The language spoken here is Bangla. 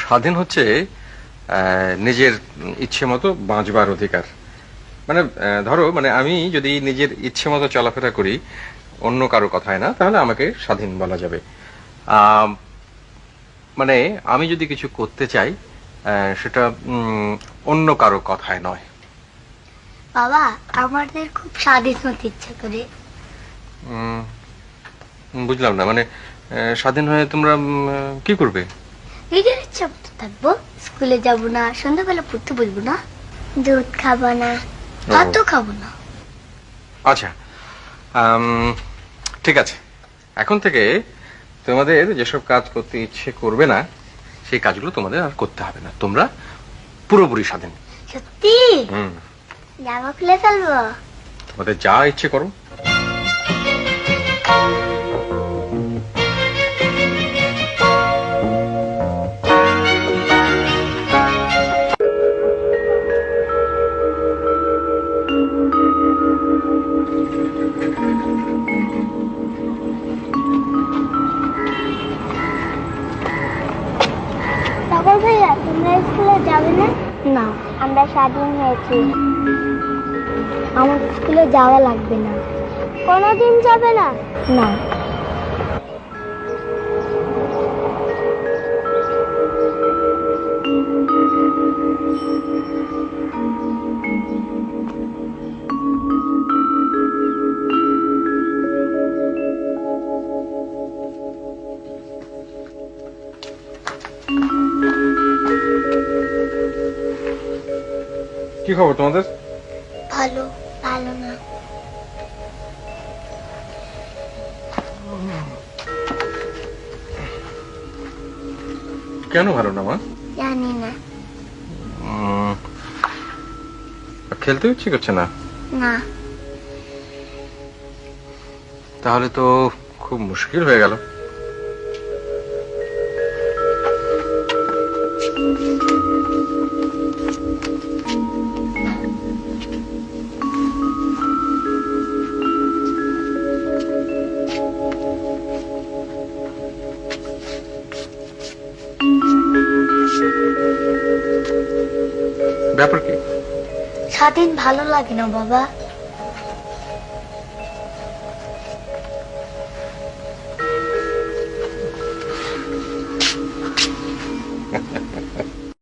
স্বাধীন হচ্ছে নিজের ইচ্ছে মতো বাঁচবার অধিকার। মানে ধরো, মানে আমি যদি নিজের ইচ্ছে মতো চলাফেরা করি, অন্য কারো কথায় না, তাহলে আমাকে স্বাধীন বলা যাবে। আম, মানে আমি যদি কিছু করতে চাই, সেটা অন্য কারো কথায় নয়। বাবা, আমাদের খুব স্বাধীন হতে ইচ্ছা করে। উম, বুঝলাম না, মানে স্বাধীন হয়ে তোমরা কি করবে? নিজের ইচ্ছা মতো থাকবো। স্কুলে যাব না, সন্ধ্যাবেলা পড়তে বলবো না, দুধ খাবো না, ভাতও খাবো না। আচ্ছা, ঠিক আছে। এখন থেকে তোমাদের যেসব কাজ করতে ইচ্ছে করবে না, সেই কাজগুলো তোমাদের আর করতে হবে না। তোমরা পুরোপুরি স্বাধীন। সত্যি? জামা খুলে ফেলবো? তোমাদের যা ইচ্ছে করো। তারপর ভাইয়া, তোমরা স্কুলে যাবে না? না, আমরা স্বাধীন হয়েছি, আমার স্কুলে যাওয়া লাগবে না। কোনোদিন যাবে না? না। কি খবর তোমাদের? ভালো। ভালো না। কেন ভালো না মা? জানি না। খেলতে ইচ্ছে করছে না? না। তাহলে তো খুব মুশকিল হয়ে গেল। ব্যাপার কি? স্বাধীন ভালো লাগে না বাবা।